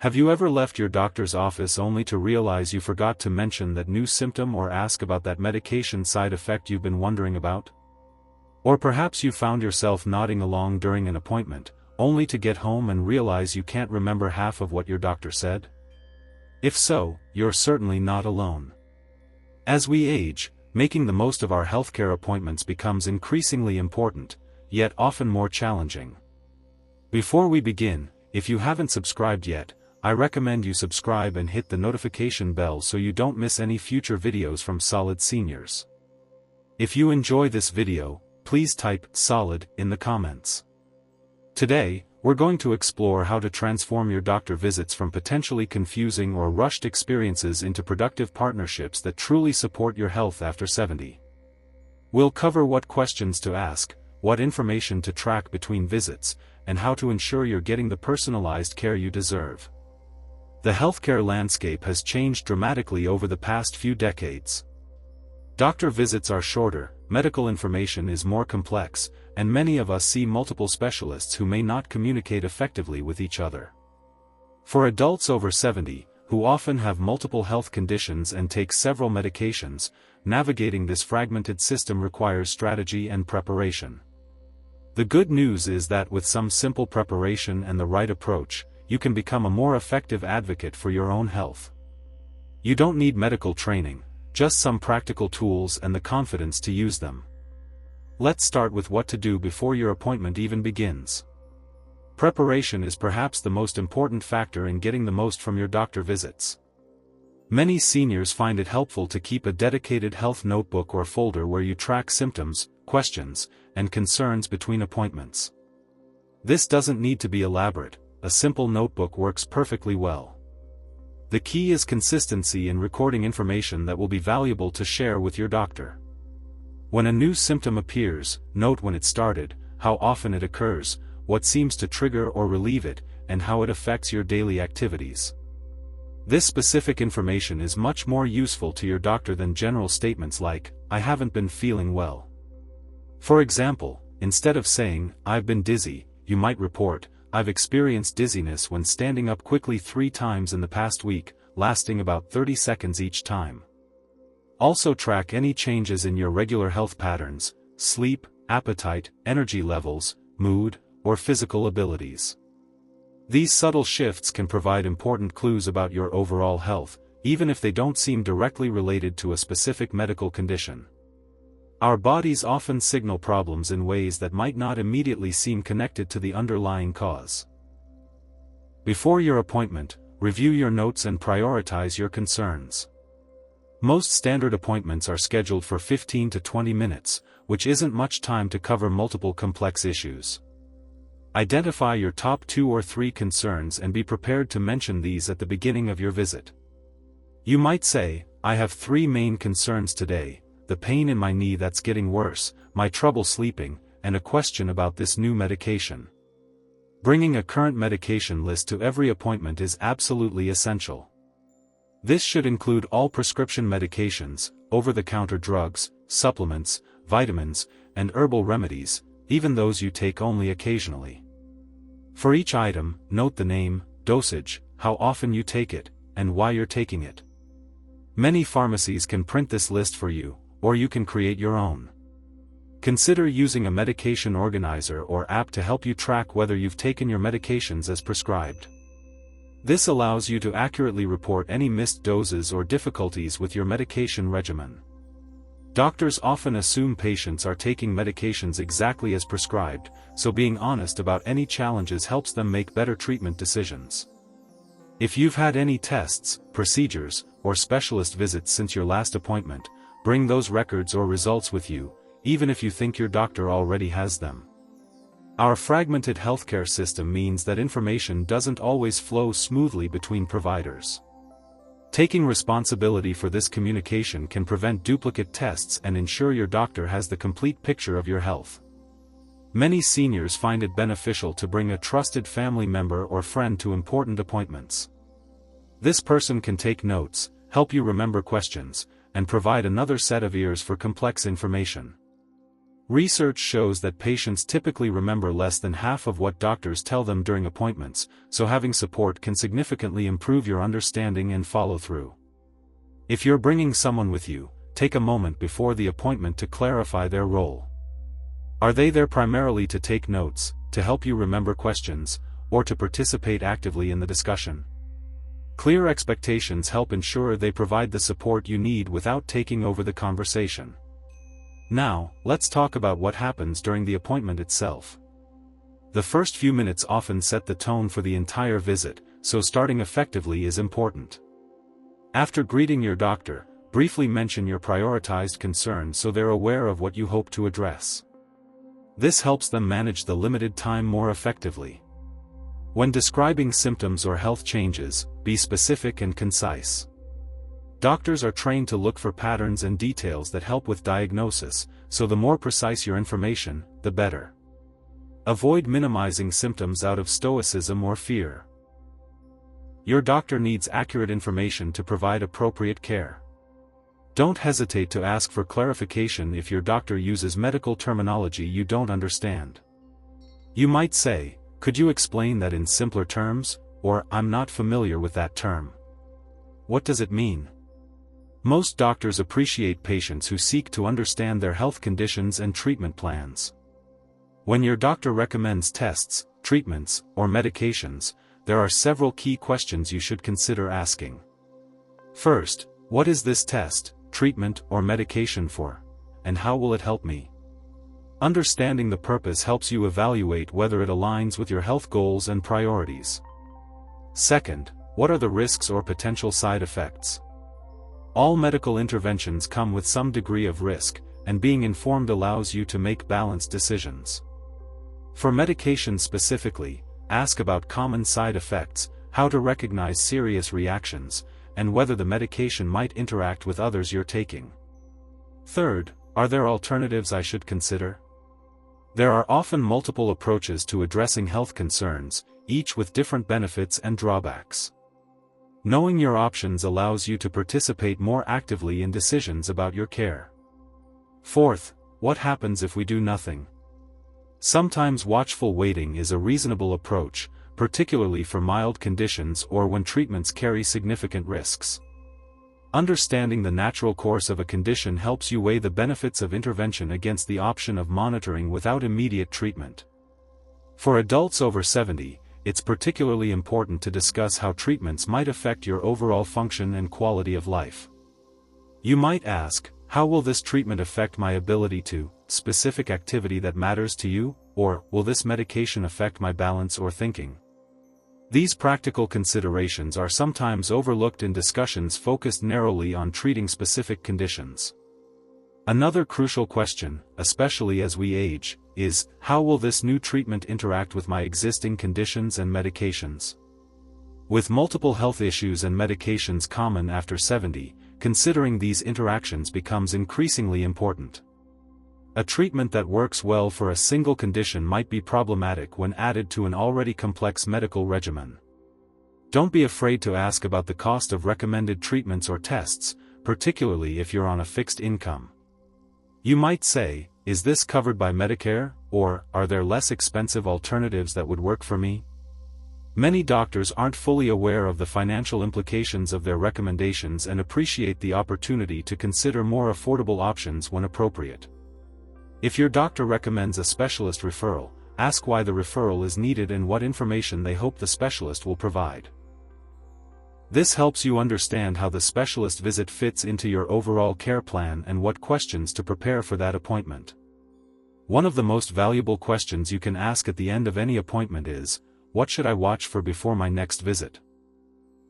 Have you ever left your doctor's office only to realize you forgot to mention that new symptom or ask about that medication side effect you've been wondering about? Or perhaps you found yourself nodding along during an appointment, only to get home and realize you can't remember half of what your doctor said? If so, you're certainly not alone. As we age, making the most of our healthcare appointments becomes increasingly important, yet often more challenging. Before we begin, if you haven't subscribed yet, I recommend you subscribe and hit the notification bell so you don't miss any future videos from SolidSeniors. If you enjoy this video, please type "solid" in the comments. Today, we're going to explore how to transform your doctor visits from potentially confusing or rushed experiences into productive partnerships that truly support your health after 70. We'll cover what questions to ask, what information to track between visits, and how to ensure you're getting the personalized care you deserve. The healthcare landscape has changed dramatically over the past few decades. Doctor visits are shorter, medical information is more complex, and many of us see multiple specialists who may not communicate effectively with each other. For adults over 70, who often have multiple health conditions and take several medications, navigating this fragmented system requires strategy and preparation. The good news is that with some simple preparation and the right approach, you can become a more effective advocate for your own health. You don't need medical training, just some practical tools and the confidence to use them. Let's start with what to do before your appointment even begins. Preparation is perhaps the most important factor in getting the most from your doctor visits. Many seniors find it helpful to keep a dedicated health notebook or folder where you track symptoms, questions, and concerns between appointments. This doesn't need to be elaborate, a simple notebook works perfectly well. The key is consistency in recording information that will be valuable to share with your doctor. When a new symptom appears, note when it started, how often it occurs, what seems to trigger or relieve it, and how it affects your daily activities. This specific information is much more useful to your doctor than general statements like, "I haven't been feeling well." For example, instead of saying, "I've been dizzy," you might report, "I've experienced dizziness when standing up quickly 3 times in the past week, lasting about 30 seconds each time." Also track any changes in your regular health patterns, sleep, appetite, energy levels, mood, or physical abilities. These subtle shifts can provide important clues about your overall health, even if they don't seem directly related to a specific medical condition. Our bodies often signal problems in ways that might not immediately seem connected to the underlying cause. Before your appointment, review your notes and prioritize your concerns. Most standard appointments are scheduled for 15 to 20 minutes, which isn't much time to cover multiple complex issues. Identify your top 2 or 3 concerns and be prepared to mention these at the beginning of your visit. You might say, "I have 3 main concerns today: the pain in my knee that's getting worse, my trouble sleeping, and a question about this new medication." Bringing a current medication list to every appointment is absolutely essential. This should include all prescription medications, over-the-counter drugs, supplements, vitamins, and herbal remedies, even those you take only occasionally. For each item, note the name, dosage, how often you take it, and why you're taking it. Many pharmacies can print this list for you, or you can create your own. Consider using a medication organizer or app to help you track whether you've taken your medications as prescribed. This allows you to accurately report any missed doses or difficulties with your medication regimen. Doctors often assume patients are taking medications exactly as prescribed, so being honest about any challenges helps them make better treatment decisions. If you've had any tests, procedures, or specialist visits since your last appointment, bring those records or results with you, even if you think your doctor already has them. Our fragmented healthcare system means that information doesn't always flow smoothly between providers. Taking responsibility for this communication can prevent duplicate tests and ensure your doctor has the complete picture of your health. Many seniors find it beneficial to bring a trusted family member or friend to important appointments. This person can take notes, help you remember questions, and provide another set of ears for complex information. Research shows that patients typically remember less than half of what doctors tell them during appointments, so having support can significantly improve your understanding and follow-through. If you're bringing someone with you, take a moment before the appointment to clarify their role. Are they there primarily to take notes, to help you remember questions, or to participate actively in the discussion? Clear expectations help ensure they provide the support you need without taking over the conversation. Now, let's talk about what happens during the appointment itself. The first few minutes often set the tone for the entire visit, so starting effectively is important. After greeting your doctor, briefly mention your prioritized concerns so they're aware of what you hope to address. This helps them manage the limited time more effectively. When describing symptoms or health changes, be specific and concise. Doctors are trained to look for patterns and details that help with diagnosis, so the more precise your information, the better. Avoid minimizing symptoms out of stoicism or fear. Your doctor needs accurate information to provide appropriate care. Don't hesitate to ask for clarification if your doctor uses medical terminology you don't understand. You might say, "Could you explain that in simpler terms?" or "I'm not familiar with that term. What does it mean?" Most doctors appreciate patients who seek to understand their health conditions and treatment plans. When your doctor recommends tests, treatments, or medications, there are several key questions you should consider asking. First, what is this test, treatment, or medication for? And how will it help me? Understanding the purpose helps you evaluate whether it aligns with your health goals and priorities. Second, what are the risks or potential side effects? All medical interventions come with some degree of risk, and being informed allows you to make balanced decisions. For medication specifically, ask about common side effects, how to recognize serious reactions, and whether the medication might interact with others you're taking. Third, are there alternatives I should consider? There are often multiple approaches to addressing health concerns, each with different benefits and drawbacks. Knowing your options allows you to participate more actively in decisions about your care. Fourth, what happens if we do nothing? Sometimes watchful waiting is a reasonable approach, particularly for mild conditions or when treatments carry significant risks. Understanding the natural course of a condition helps you weigh the benefits of intervention against the option of monitoring without immediate treatment. For adults over 70, it's particularly important to discuss how treatments might affect your overall function and quality of life. You might ask, how will this treatment affect my ability to, specific activity that matters to you, or, will this medication affect my balance or thinking? These practical considerations are sometimes overlooked in discussions focused narrowly on treating specific conditions. Another crucial question, especially as we age, is, how will this new treatment interact with my existing conditions and medications? With multiple health issues and medications common after 70, considering these interactions becomes increasingly important. A treatment that works well for a single condition might be problematic when added to an already complex medical regimen. Don't be afraid to ask about the cost of recommended treatments or tests, particularly if you're on a fixed income. You might say, is this covered by Medicare, or, are there less expensive alternatives that would work for me? Many doctors aren't fully aware of the financial implications of their recommendations and appreciate the opportunity to consider more affordable options when appropriate. If your doctor recommends a specialist referral, ask why the referral is needed and what information they hope the specialist will provide. This helps you understand how the specialist visit fits into your overall care plan and what questions to prepare for that appointment. One of the most valuable questions you can ask at the end of any appointment is, what should I watch for before my next visit?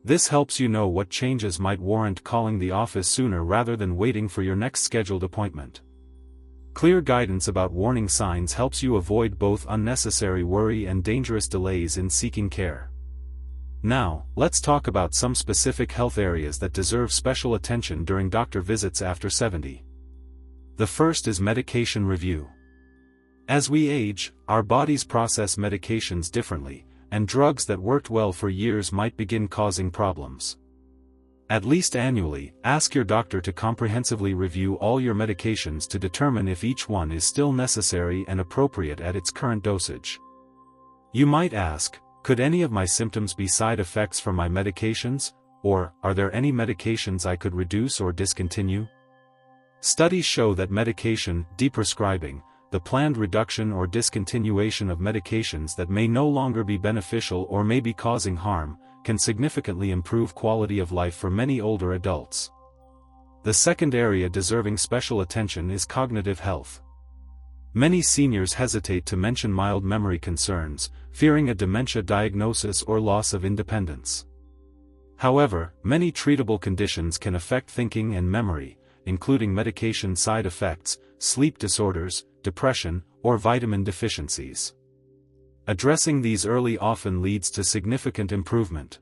This helps you know what changes might warrant calling the office sooner rather than waiting for your next scheduled appointment. Clear guidance about warning signs helps you avoid both unnecessary worry and dangerous delays in seeking care. Now, let's talk about some specific health areas that deserve special attention during doctor visits after 70. The first is medication review. As we age, our bodies process medications differently, and drugs that worked well for years might begin causing problems. At least annually, ask your doctor to comprehensively review all your medications to determine if each one is still necessary and appropriate at its current dosage. You might ask, could any of my symptoms be side effects from my medications, or are there any medications I could reduce or discontinue? Studies show that medication deprescribing, the planned reduction or discontinuation of medications that may no longer be beneficial or may be causing harm, can significantly improve quality of life for many older adults. The second area deserving special attention is cognitive health. Many seniors hesitate to mention mild memory concerns, fearing a dementia diagnosis or loss of independence. However, many treatable conditions can affect thinking and memory, including medication side effects, sleep disorders, depression, or vitamin deficiencies. Addressing these early often leads to significant improvement.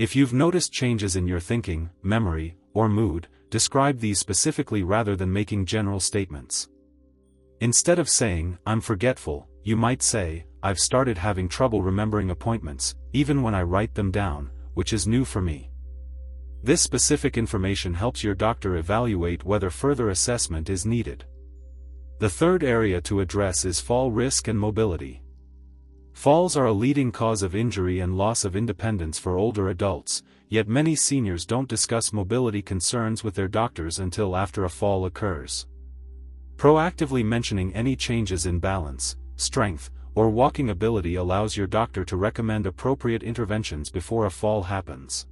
If you've noticed changes in your thinking, memory, or mood, describe these specifically rather than making general statements. Instead of saying, "I'm forgetful," you might say, "I've started having trouble remembering appointments, even when I write them down, which is new for me." This specific information helps your doctor evaluate whether further assessment is needed. The third area to address is fall risk and mobility. Falls are a leading cause of injury and loss of independence for older adults, yet many seniors don't discuss mobility concerns with their doctors until after a fall occurs. Proactively mentioning any changes in balance, strength, or walking ability allows your doctor to recommend appropriate interventions before a fall happens.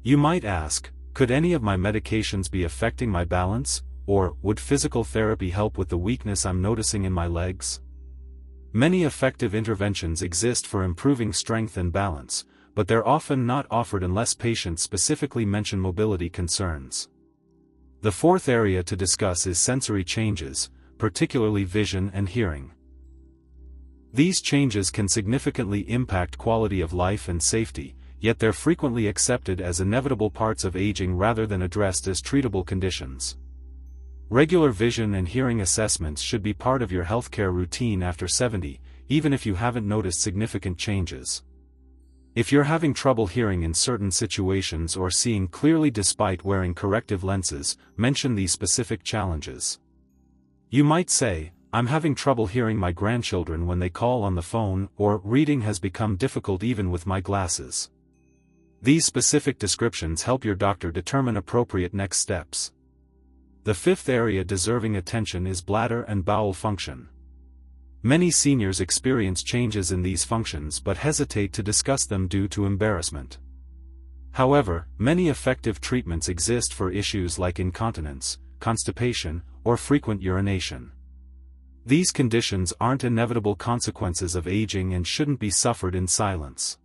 You might ask, could any of my medications be affecting my balance, or would physical therapy help with the weakness I'm noticing in my legs? Many effective interventions exist for improving strength and balance, but they're often not offered unless patients specifically mention mobility concerns. The fourth area to discuss is sensory changes, particularly vision and hearing. These changes can significantly impact quality of life and safety, yet they're frequently accepted as inevitable parts of aging rather than addressed as treatable conditions. Regular vision and hearing assessments should be part of your healthcare routine after 70, even if you haven't noticed significant changes. If you're having trouble hearing in certain situations or seeing clearly despite wearing corrective lenses, mention these specific challenges. You might say, "I'm having trouble hearing my grandchildren when they call on the phone," or "reading has become difficult even with my glasses." These specific descriptions help your doctor determine appropriate next steps. The fifth area deserving attention is bladder and bowel function. Many seniors experience changes in these functions but hesitate to discuss them due to embarrassment. However, many effective treatments exist for issues like incontinence, constipation, or frequent urination. These conditions aren't inevitable consequences of aging and shouldn't be suffered in silence.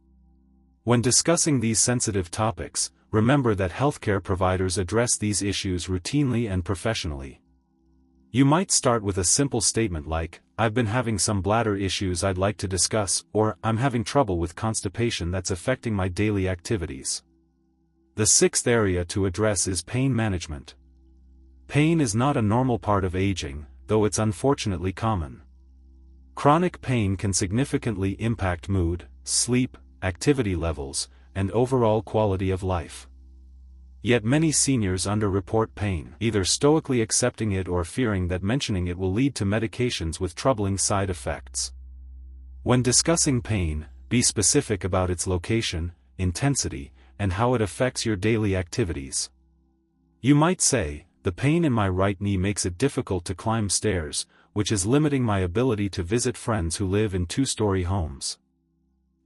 When discussing these sensitive topics, remember that healthcare providers address these issues routinely and professionally. You might start with a simple statement like, "I've been having some bladder issues I'd like to discuss," or "I'm having trouble with constipation that's affecting my daily activities." The sixth area to address is pain management. Pain is not a normal part of aging, though it's unfortunately common. Chronic pain can significantly impact mood, sleep, activity levels, and overall quality of life. Yet many seniors underreport pain, either stoically accepting it or fearing that mentioning it will lead to medications with troubling side effects. When discussing pain, be specific about its location, intensity, and how it affects your daily activities. You might say, "The pain in my right knee makes it difficult to climb stairs, which is limiting my ability to visit friends who live in two-story homes."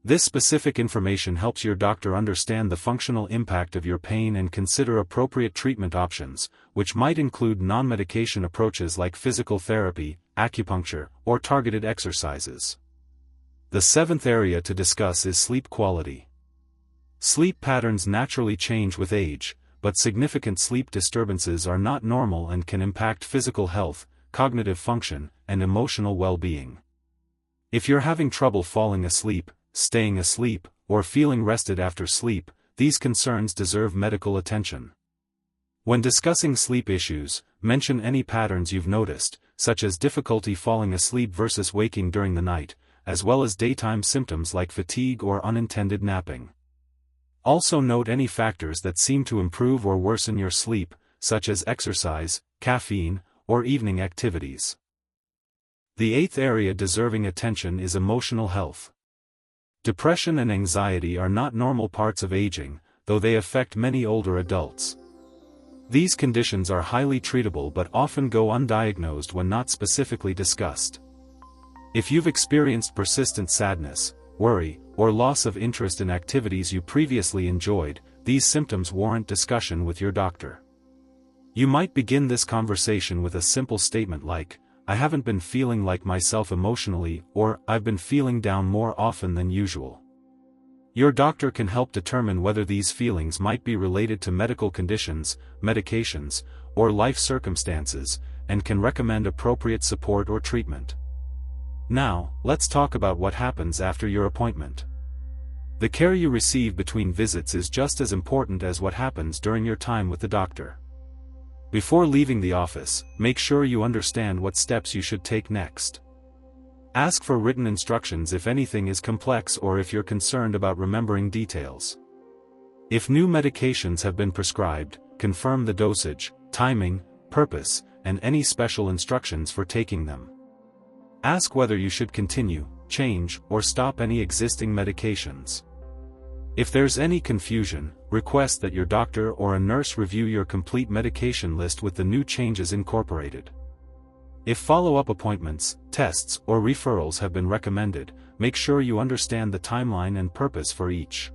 This specific information helps your doctor understand the functional impact of your pain and consider appropriate treatment options, which might include non-medication approaches like physical therapy, acupuncture, or targeted exercises. The seventh area to discuss is sleep quality. Sleep patterns naturally change with age, but significant sleep disturbances are not normal and can impact physical health, cognitive function, and emotional well-being. If you're having trouble falling asleep, staying asleep, or feeling rested after sleep, these concerns deserve medical attention. When discussing sleep issues, mention any patterns you've noticed, such as difficulty falling asleep versus waking during the night, as well as daytime symptoms like fatigue or unintended napping. Also note any factors that seem to improve or worsen your sleep, such as exercise, caffeine, or evening activities. The eighth area deserving attention is emotional health. Depression and anxiety are not normal parts of aging, though they affect many older adults. These conditions are highly treatable but often go undiagnosed when not specifically discussed. If you've experienced persistent sadness, worry, or loss of interest in activities you previously enjoyed, these symptoms warrant discussion with your doctor. You might begin this conversation with a simple statement like, "I haven't been feeling like myself emotionally," or "I've been feeling down more often than usual." Your doctor can help determine whether these feelings might be related to medical conditions, medications, or life circumstances, and can recommend appropriate support or treatment. Now, let's talk about what happens after your appointment. The care you receive between visits is just as important as what happens during your time with the doctor. Before leaving the office, make sure you understand what steps you should take next. Ask for written instructions if anything is complex or if you're concerned about remembering details. If new medications have been prescribed, confirm the dosage, timing, purpose, and any special instructions for taking them. Ask whether you should continue, change, or stop any existing medications. If there's any confusion, request that your doctor or a nurse review your complete medication list with the new changes incorporated. If follow-up appointments, tests, or referrals have been recommended, make sure you understand the timeline and purpose for each.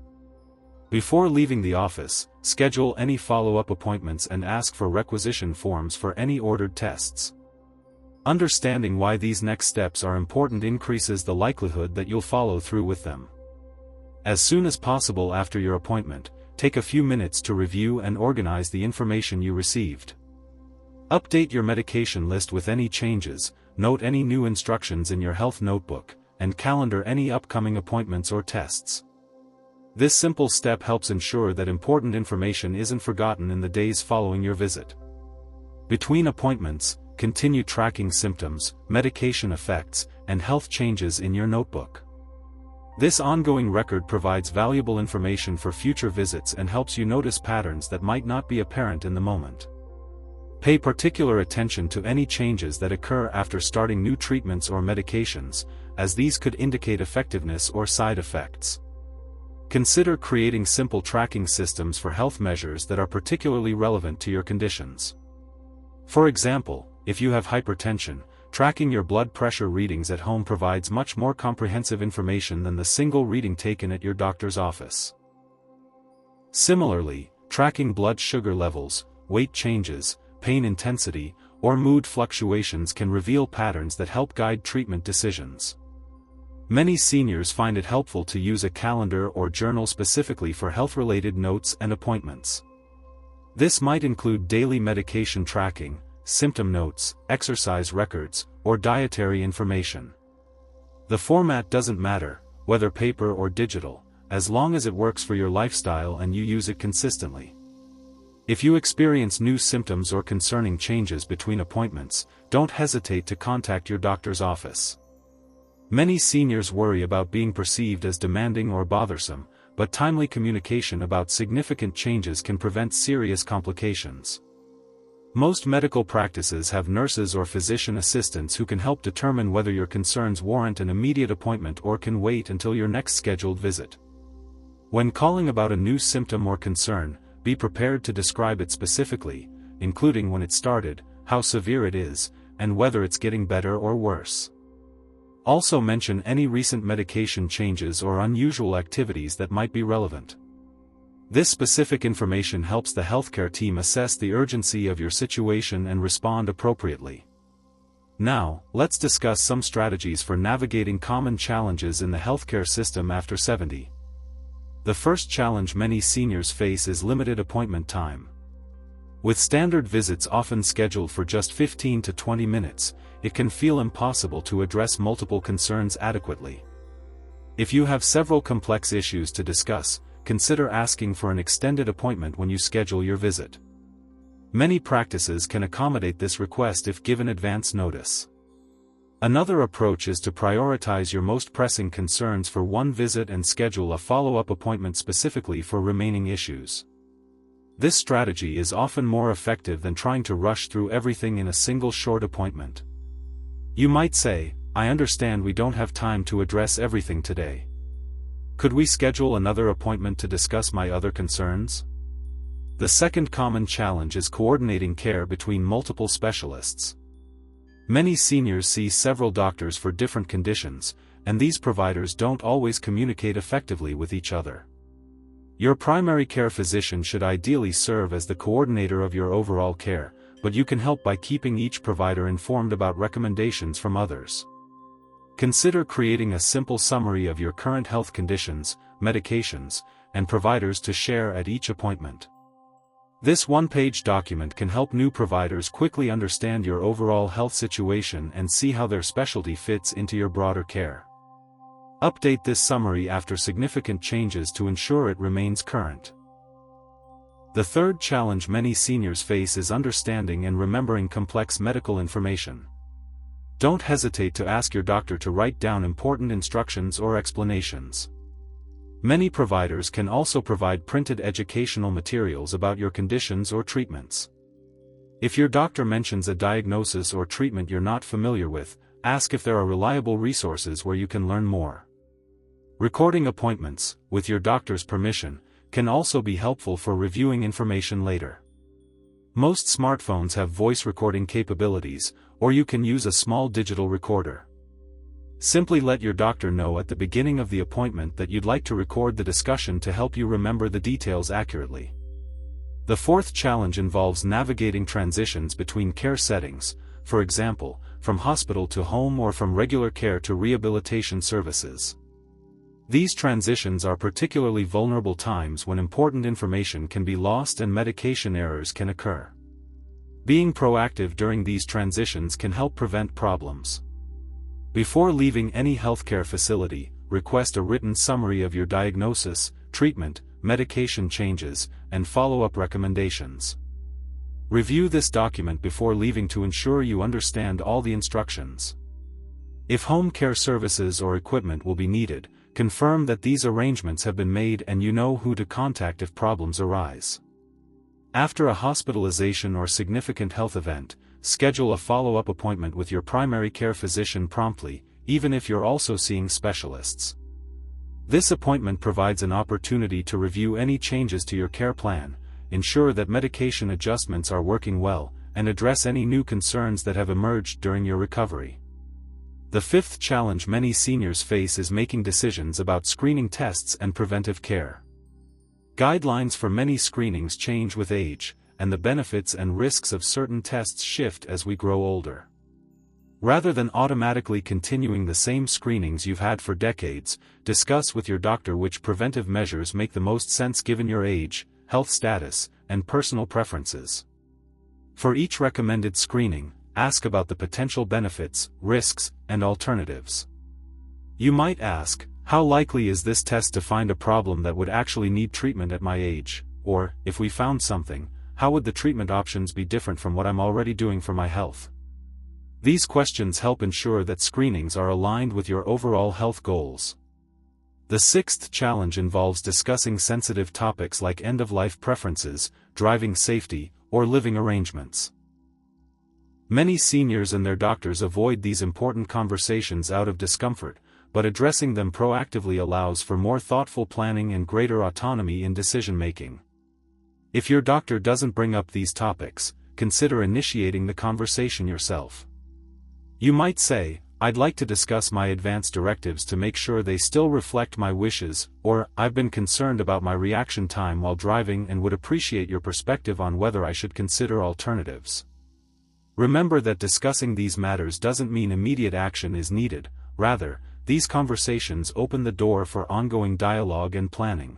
Before leaving the office, schedule any follow-up appointments and ask for requisition forms for any ordered tests. Understanding why these next steps are important increases the likelihood that you'll follow through with them. As soon as possible after your appointment, take a few minutes to review and organize the information you received. Update your medication list with any changes, note any new instructions in your health notebook, and calendar any upcoming appointments or tests. This simple step helps ensure that important information isn't forgotten in the days following your visit. Between appointments, continue tracking symptoms, medication effects, and health changes in your notebook. This ongoing record provides valuable information for future visits and helps you notice patterns that might not be apparent in the moment. Pay particular attention to any changes that occur after starting new treatments or medications, as these could indicate effectiveness or side effects. Consider creating simple tracking systems for health measures that are particularly relevant to your conditions. For example, if you have hypertension, tracking your blood pressure readings at home provides much more comprehensive information than the single reading taken at your doctor's office. Similarly, tracking blood sugar levels, weight changes, pain intensity, or mood fluctuations can reveal patterns that help guide treatment decisions. Many seniors find it helpful to use a calendar or journal specifically for health-related notes and appointments. This might include daily medication tracking, symptom notes, exercise records, or dietary information. The format doesn't matter, whether paper or digital, as long as it works for your lifestyle and you use it consistently. If you experience new symptoms or concerning changes between appointments, don't hesitate to contact your doctor's office. Many seniors worry about being perceived as demanding or bothersome, but timely communication about significant changes can prevent serious complications. Most medical practices have nurses or physician assistants who can help determine whether your concerns warrant an immediate appointment or can wait until your next scheduled visit. When calling about a new symptom or concern, be prepared to describe it specifically, including when it started, how severe it is, and whether it's getting better or worse. Also mention any recent medication changes or unusual activities that might be relevant. This specific information helps the healthcare team assess the urgency of your situation and respond appropriately. Now, let's discuss some strategies for navigating common challenges in the healthcare system after 70. The first challenge many seniors face is limited appointment time. With standard visits often scheduled for just 15 to 20 minutes, it can feel impossible to address multiple concerns adequately. If you have several complex issues to discuss, consider asking for an extended appointment when you schedule your visit. Many practices can accommodate this request if given advance notice. Another approach is to prioritize your most pressing concerns for one visit and schedule a follow-up appointment specifically for remaining issues. This strategy is often more effective than trying to rush through everything in a single short appointment. You might say, "I understand we don't have time to address everything today. Could we schedule another appointment to discuss my other concerns?" The second common challenge is coordinating care between multiple specialists. Many seniors see several doctors for different conditions, and these providers don't always communicate effectively with each other. Your primary care physician should ideally serve as the coordinator of your overall care, but you can help by keeping each provider informed about recommendations from others. Consider creating a simple summary of your current health conditions, medications, and providers to share at each appointment. This one-page document can help new providers quickly understand your overall health situation and see how their specialty fits into your broader care. Update this summary after significant changes to ensure it remains current. The third challenge many seniors face is understanding and remembering complex medical information. Don't hesitate to ask your doctor to write down important instructions or explanations. Many providers can also provide printed educational materials about your conditions or treatments. If your doctor mentions a diagnosis or treatment you're not familiar with, ask if there are reliable resources where you can learn more. Recording appointments, with your doctor's permission, can also be helpful for reviewing information later. Most smartphones have voice recording capabilities, or you can use a small digital recorder. Simply let your doctor know at the beginning of the appointment that you'd like to record the discussion to help you remember the details accurately. The fourth challenge involves navigating transitions between care settings, for example, from hospital to home or from regular care to rehabilitation services. These transitions are particularly vulnerable times when important information can be lost and medication errors can occur. Being proactive during these transitions can help prevent problems. Before leaving any healthcare facility, request a written summary of your diagnosis, treatment, medication changes, and follow-up recommendations. Review this document before leaving to ensure you understand all the instructions. If home care services or equipment will be needed, confirm that these arrangements have been made and you know who to contact if problems arise. After a hospitalization or significant health event, schedule a follow-up appointment with your primary care physician promptly, even if you're also seeing specialists. This appointment provides an opportunity to review any changes to your care plan, ensure that medication adjustments are working well, and address any new concerns that have emerged during your recovery. The fifth challenge many seniors face is making decisions about screening tests and preventive care. Guidelines for many screenings change with age, and the benefits and risks of certain tests shift as we grow older. Rather than automatically continuing the same screenings you've had for decades, discuss with your doctor which preventive measures make the most sense given your age, health status, and personal preferences. For each recommended screening, ask about the potential benefits, risks, and alternatives. You might ask, how likely is this test to find a problem that would actually need treatment at my age? Or, if we found something, how would the treatment options be different from what I'm already doing for my health? These questions help ensure that screenings are aligned with your overall health goals. The sixth challenge involves discussing sensitive topics like end-of-life preferences, driving safety, or living arrangements. Many seniors and their doctors avoid these important conversations out of discomfort, but addressing them proactively allows for more thoughtful planning and greater autonomy in decision-making. If your doctor doesn't bring up these topics, consider initiating the conversation yourself. You might say, "I'd like to discuss my advance directives to make sure they still reflect my wishes," or "I've been concerned about my reaction time while driving and would appreciate your perspective on whether I should consider alternatives." Remember that discussing these matters doesn't mean immediate action is needed, rather, these conversations open the door for ongoing dialogue and planning.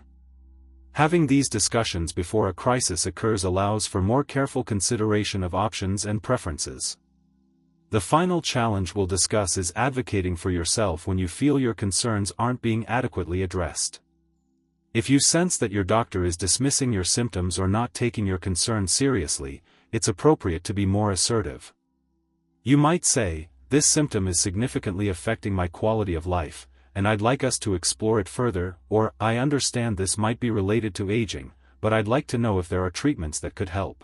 Having these discussions before a crisis occurs allows for more careful consideration of options and preferences. The final challenge we'll discuss is advocating for yourself when you feel your concerns aren't being adequately addressed. If you sense that your doctor is dismissing your symptoms or not taking your concerns seriously, it's appropriate to be more assertive. You might say, this symptom is significantly affecting my quality of life, and I'd like us to explore it further, or, I understand this might be related to aging, but I'd like to know if there are treatments that could help.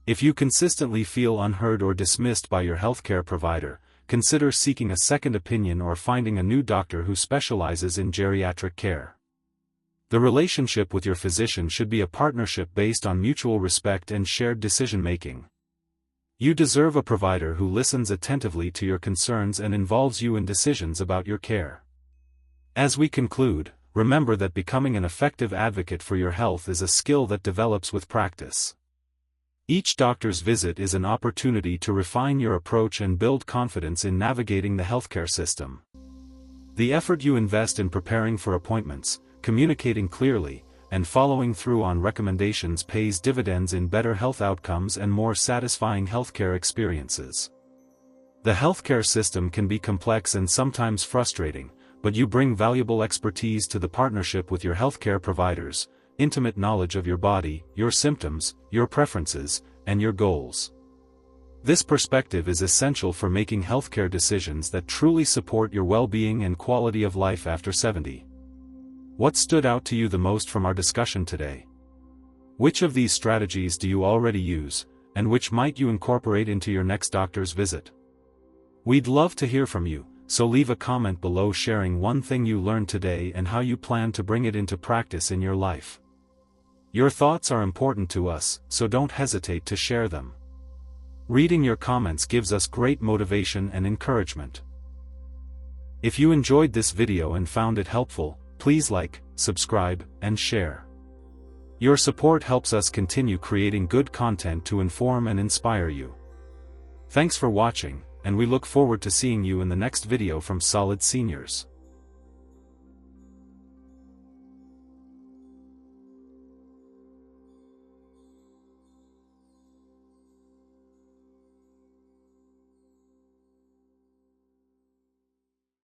If you consistently feel unheard or dismissed by your healthcare provider, consider seeking a second opinion or finding a new doctor who specializes in geriatric care. The relationship with your physician should be a partnership based on mutual respect and shared decision-making. You deserve a provider who listens attentively to your concerns and involves you in decisions about your care. As we conclude, remember that becoming an effective advocate for your health is a skill that develops with practice. Each doctor's visit is an opportunity to refine your approach and build confidence in navigating the healthcare system. The effort you invest in preparing for appointments, communicating clearly, and following through on recommendations pays dividends in better health outcomes and more satisfying healthcare experiences. The healthcare system can be complex and sometimes frustrating, but you bring valuable expertise to the partnership with your healthcare providers, intimate knowledge of your body, your symptoms, your preferences, and your goals. This perspective is essential for making healthcare decisions that truly support your well-being and quality of life after 70. What stood out to you the most from our discussion today? Which of these strategies do you already use, and which might you incorporate into your next doctor's visit? We'd love to hear from you, so leave a comment below sharing one thing you learned today and how you plan to bring it into practice in your life. Your thoughts are important to us, so don't hesitate to share them. Reading your comments gives us great motivation and encouragement. If you enjoyed this video and found it helpful, please like, subscribe, and share. Your support helps us continue creating good content to inform and inspire you. Thanks for watching, and we look forward to seeing you in the next video from SolidSeniors.